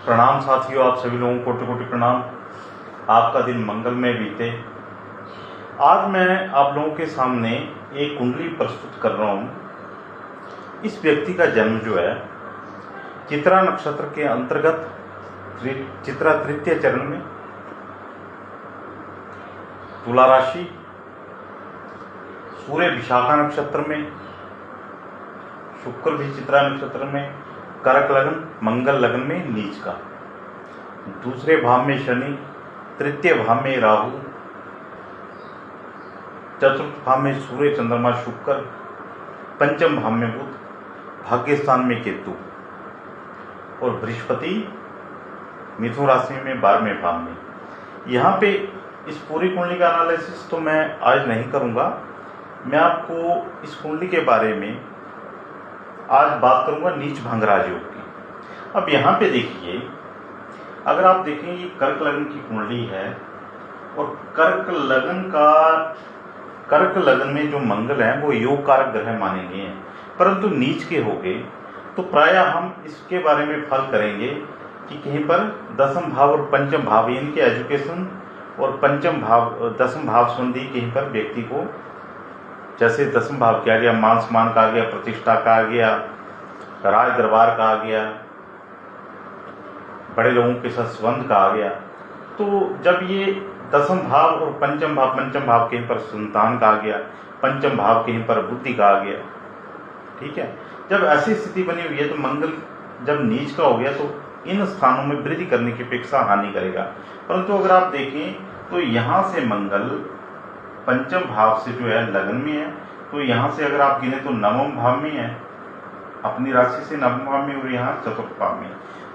प्रणाम साथियों, आप सभी लोगों को कोटि कोटि प्रणाम। आपका दिन मंगलमय बीते। आज मैं आप लोगों के सामने एक कुंडली प्रस्तुत कर रहा हूँ। इस व्यक्ति का जन्म जो है चित्रा नक्षत्र के अंतर्गत चित्रा तृतीय चरण में, तुला राशि, सूर्य विशाखा नक्षत्र में, शुक्र भी चित्रा नक्षत्र में, कर्क लग्न, मंगल लग्न में नीच का, दूसरे भाव में शनि, तृतीय भाव में राहु, चतुर्थ भाव में सूर्य चंद्रमा शुक्र, पंचम भाव में बुध, भाग्य स्थान में केतु और बृहस्पति मिथुन राशि में 12वें भाव में। यहाँ पे इस पूरी कुंडली का एनालिसिस तो मैं आज नहीं करूँगा। मैं आपको इस कुंडली के बारे में आज बात करूंगा नीच भंग राजयोग की। अब यहाँ पे देखिए, अगर आप देखें ये कर्क लग्न की कुंडली है और कर्क लग्न में जो मंगल है वो योग कारक ग्रह माने गए हैं, परंतु नीच के हो गए। तो प्रायः हम इसके बारे में फल करेंगे कि कहीं पर दसम भाव और पंचम भाव, इनके एजुकेशन और पंचम भाव दसम भाव संबंधी कहीं पर व्यक्ति को, जैसे दसम भाव क्या आ गया, मान सम्मान का आ गया, प्रतिष्ठा का आ गया, राज दरबार का आ गया, बड़े लोगों के साथ संबंध का आ गया। तो जब ये दसम भाव और पंचम भाव कहीं पर संतान का आ गया, पंचम भाव कहीं पर बुद्धि का आ गया, ठीक है। जब ऐसी स्थिति बनी हुई है तो मंगल जब नीच का हो गया तो इन स्थानों में वृद्धि करने की अपेक्षा हानि करेगा। परंतु अगर आप देखें तो यहाँ से मंगल पंचम भाव से जो है लग्न में है, तो यहाँ से अगर आप गिने तो नवम भाव में है, अपनी राशि से नवम भाव में, और यहाँ चतुर्थ भाव में।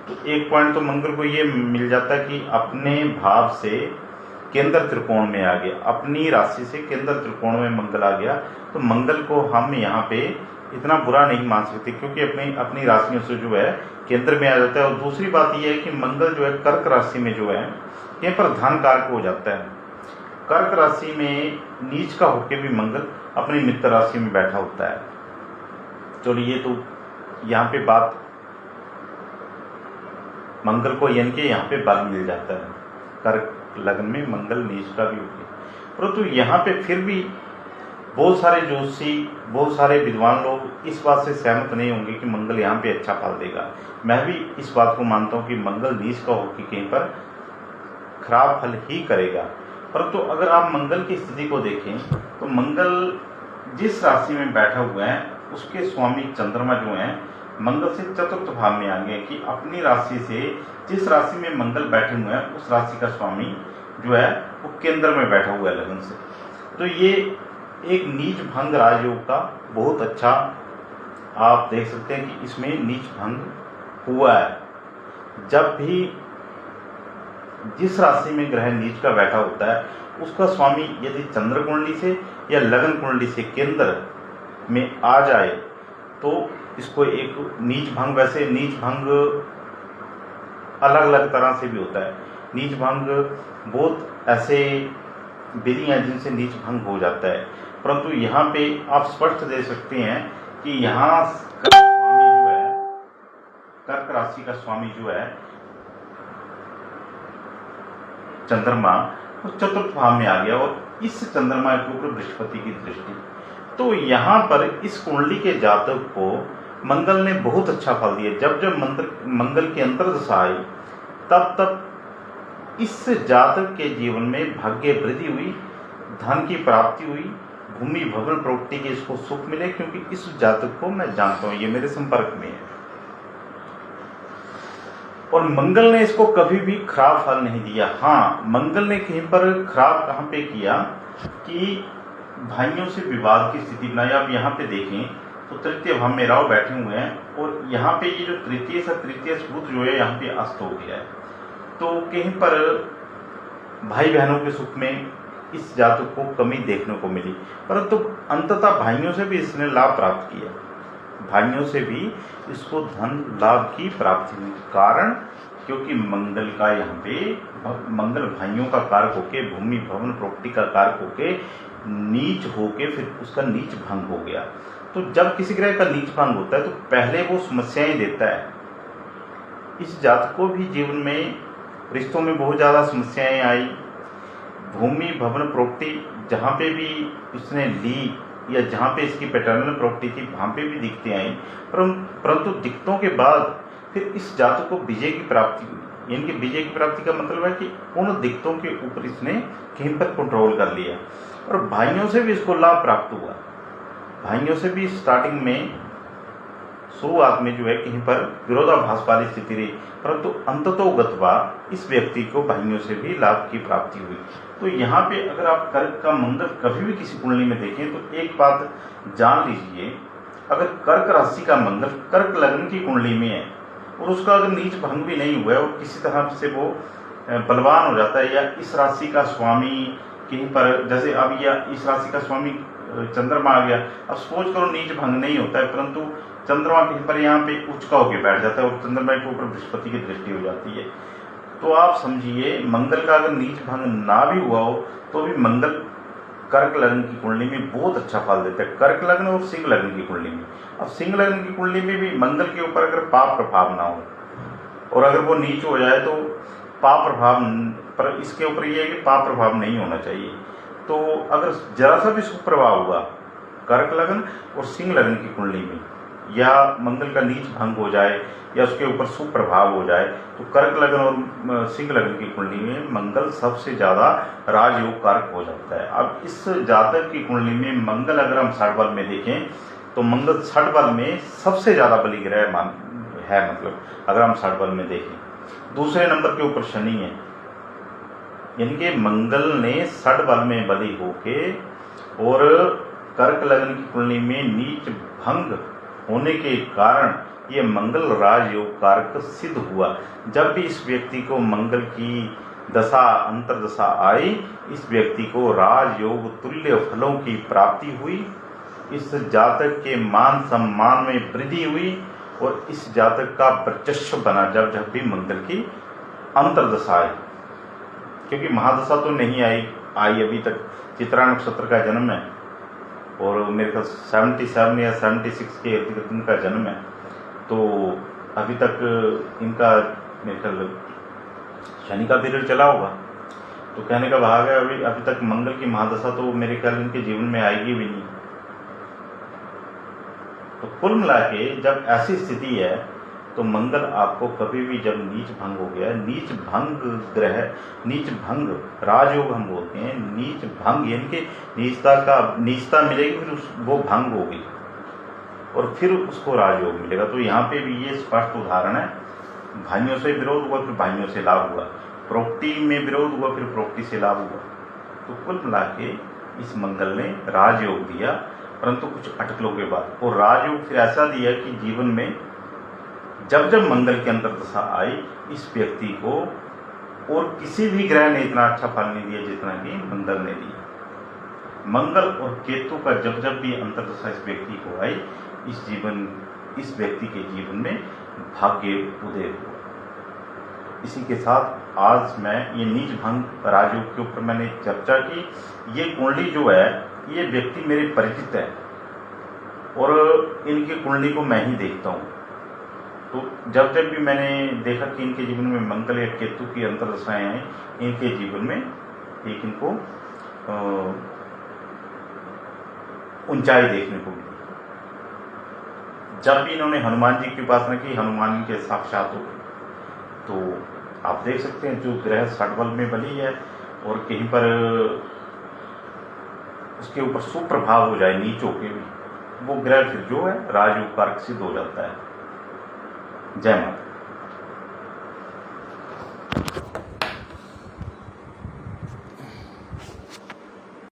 तो एक पॉइंट तो मंगल को ये मिल जाता है कि अपने भाव से केंद्र त्रिकोण में आ गया, अपनी राशि से केंद्र त्रिकोण में मंगल आ गया। तो मंगल को हम यहाँ पे इतना बुरा नहीं मान सकते, क्योंकि अपनी राशियों से जो है केंद्र में आ जाता है। और दूसरी बात यह है कि मंगल जो है कर्क राशि में जो है यहाँ पर धन कारक हो जाता है। कर्क राशि में नीच का होकर भी मंगल अपनी मित्र राशि में बैठा होता है। चलिए, तो यहाँ पे बात मंगल को यानी कि यहाँ पे बल मिल जाता है, कर्क लग्न में मंगल नीच का भी होता है। परंतु यहाँ पे फिर भी बहुत सारे ज्योतिषी, बहुत सारे विद्वान लोग इस बात से सहमत नहीं होंगे कि मंगल यहाँ पे अच्छा फल देगा। मैं भी इस बात को मानता हूँ कि मंगल नीच का होकर कहीं पर खराब फल ही करेगा। परंतु अगर आप मंगल की स्थिति को देखें तो मंगल जिस राशि में बैठा हुआ है उसके स्वामी चंद्रमा जो है मंगल से चतुर्थ भाव में आ गए, कि अपनी राशि से जिस राशि में मंगल बैठे हुए हैं उस राशि का स्वामी जो है वो केंद्र में बैठा हुआ है लगन से। तो ये एक नीच भंग राजयोग का बहुत अच्छा, आप देख सकते हैं कि इसमें नीच भंग हुआ है। जब भी जिस राशि में ग्रह नीच का बैठा होता है उसका स्वामी यदि चंद्र कुंडली से या लगन कुंडली से केंद्र में आ जाए तो इसको एक नीच भंग, वैसे नीच भंग अलग अलग तरह से भी होता है। नीच भंग बहुत ऐसे विधि हैं जिनसे नीच भंग हो जाता है, परंतु यहाँ पे आप स्पष्ट दे सकते हैं कि यहाँ कर्क राशि का स्वामी जो है चंद्रमा वो चतुर्थ भाव में आ गया, और इस चंद्रमा के ऊपर बृहस्पति की दृष्टि। तो यहाँ पर इस कुंडली के जातक को मंगल ने बहुत अच्छा फल दिया। जब जब मंगल की अंतर्दशा आई तब इस जातक के जीवन में भाग्य वृद्धि हुई, धन की प्राप्ति हुई, भूमि भवन प्रॉपर्टी के इसको सुख मिले, क्योंकि इस जातक को मैं जानता हूँ, ये मेरे संपर्क में है। और मंगल ने इसको कभी भी खराब फल नहीं दिया। हाँ, मंगल ने कहीं पर खराब कहाँ पे किया कि भाइयों से विवाद की स्थिति बनाई। आप यहाँ पे देखें तो तृतीय भाव में राहु बैठे हुए हैं, और यहाँ पे ये जो तृतीय बुध जो है यहाँ पे अस्त हो गया है। तो कहीं पर भाई बहनों के सुख में इस जातक को कमी देखने को मिली, परंतु अंततः भाइयों से भी इसने लाभ प्राप्त किया, भाइयों से भी इसको धन लाभ की प्राप्ति हुई। कारण क्योंकि मंगल का यहाँ पे मंगल भाइयों का कारक होके, भूमि भवन प्रॉपर्टी का कारक होके नीच होके फिर उसका नीच भंग हो गया। तो जब किसी ग्रह का नीच भंग होता है तो पहले वो समस्याएं देता है, इस जातक को भी जीवन में रिश्तों में बहुत ज़्यादा समस्याएं आई। भूमि भवन प्रॉपर्टी जहाँ पे भी इसने ली या जहाँ पे इसकी पैटर्नल प्रॉपर्टी थी वहाँ पे भी दिक्कतें आई, परंतु दिक्कतों के बाद फिर इस जातक को विजय की प्राप्ति हुई। यानी कि विजय की प्राप्ति का मतलब है कि उन दिक्कतों के ऊपर इसने कहीं पर कंट्रोल कर लिया और भाइयों से भी इसको लाभ प्राप्त हुआ। भाइयों से भी स्टार्टिंग में शुरुआत में जो है कहीं पर विरोधाभास वाली स्थिति रही, परंतु अंततोगत्वा इस व्यक्ति को भाइयों से भी लाभ की प्राप्ति हुई। तो यहाँ पे अगर आप कर्क का मंगल कभी भी किसी कुंडली में देखें तो एक बात जान लीजिए, अगर कर्क राशि का मंगल कर्क लग्न की कुंडली में है और उसका अगर नीच भंग भी नहीं हुआ है और किसी तरह से वो बलवान हो जाता है, या इस राशि का स्वामी कहीं पर, जैसे अब या इस राशि का स्वामी चंद्रमा आ गया, अब सपोज करो नीच भंग नहीं होता है परंतु चंद्रमा कहीं पर यहाँ पे उच्च का होकर बैठ जाता है और चंद्रमा के ऊपर बृहस्पति की दृष्टि हो जाती है, तो आप समझिए मंगल का अगर नीच भंग ना भी हुआ हो तो भी मंगल कर्क लग्न की कुंडली में बहुत अच्छा फल देता है। कर्क लग्न और सिंह लग्न की कुंडली में, अब सिंह लग्न की कुंडली में भी मंगल के ऊपर अगर पाप प्रभाव ना हो और अगर वो नीच हो जाए तो पाप प्रभाव, पर इसके ऊपर ये है कि पाप प्रभाव नहीं होना चाहिए। तो अगर जरा सा भी शुभ प्रभाव हुआ कर्क लग्न और सिंह लग्न की कुंडली में, या मंगल का नीच भंग हो जाए या उसके ऊपर शुभ प्रभाव हो जाए, तो कर्क लग्न और सिंह लग्न की कुंडली में मंगल सबसे ज़्यादा राजयोग कारक हो जाता है। अब इस जातक की कुंडली में मंगल अगर हम षड बल में देखें तो मंगल षड बल में सबसे ज़्यादा बली ग्रह है, मतलब अगर हम षड बल में देखें। दूसरे नंबर के ऊपर शनि है, यानी कि मंगल ने षड बल में बली होके और कर्क लग्न की कुंडली में नीच भंग होने के कारण ये मंगल राजयोग कारक सिद्ध हुआ। जब भी इस व्यक्ति को मंगल की दशा अंतरदशा आई, इस व्यक्ति को राजयोग तुल्य फलों की प्राप्ति हुई, इस जातक के मान सम्मान में वृद्धि हुई और इस जातक का वर्चस्व बना जब जब भी मंगल की अंतरदशा आई। क्योंकि महादशा तो नहीं आई अभी तक, चित्रा नक्षत्र का जन्म है और मेरे ख्याल 77 या 76 के इर्द इनका जन्म है, तो अभी तक इनका मेरे ख्याल शनि का पीरियड चला होगा। तो कहने का भाव है अभी तक मंगल की महादशा तो मेरे ख्याल इनके जीवन में आएगी भी नहीं। तो कुल मिला के जब ऐसी स्थिति है तो मंगल आपको कभी भी, जब नीच भंग हो गया, नीच भंग ग्रह, नीच भंग राजयोग हम बोलते हैं, नीच भंग यानी कि नीचता मिलेगी, फिर वो भंग होगी और फिर उसको राजयोग मिलेगा। तो यहाँ पे भी ये स्पष्ट उदाहरण है, भाइयों से विरोध हुआ फिर भाइयों से लाभ हुआ, प्रॉपर्टी में विरोध हुआ फिर प्रॉपर्टी से लाभ हुआ। तो कुल मिला के इस मंगल ने राजयोग दिया, परंतु कुछ अटकलों के बाद, और राजयोग फिर ऐसा दिया कि जीवन में जब जब मंगल की अंतरदशा आई, इस व्यक्ति को और किसी भी ग्रह ने इतना अच्छा फल नहीं दिया जितना कि मंगल ने दिया। मंगल और केतु का जब जब भी अंतरदशा इस व्यक्ति को आई, इस व्यक्ति के जीवन में भाग्य उदय हुआ। इसी के साथ आज मैं ये नीच भंग राजयोग के ऊपर मैंने चर्चा की। ये कुंडली जो है, ये व्यक्ति मेरे परिचित है और इनकी कुंडली को मैं ही देखता हूँ। तो जब जब भी मैंने देखा कि इनके जीवन में मंगल या केतु की अंतरदशाएं हैं, इनके जीवन में एक इनको ऊंचाई देखने को मिली। जब भी इन्होंने हनुमान जी की उपासना की, हनुमान के साक्षात हो गए। तो आप देख सकते हैं जो ग्रह षड बल में बली है और कहीं पर उसके ऊपर सुप्रभाव हो जाए नीचों के भी, वो ग्रह फिर जो है राजयोग कारक सिद्ध हो जाता है। जय माता।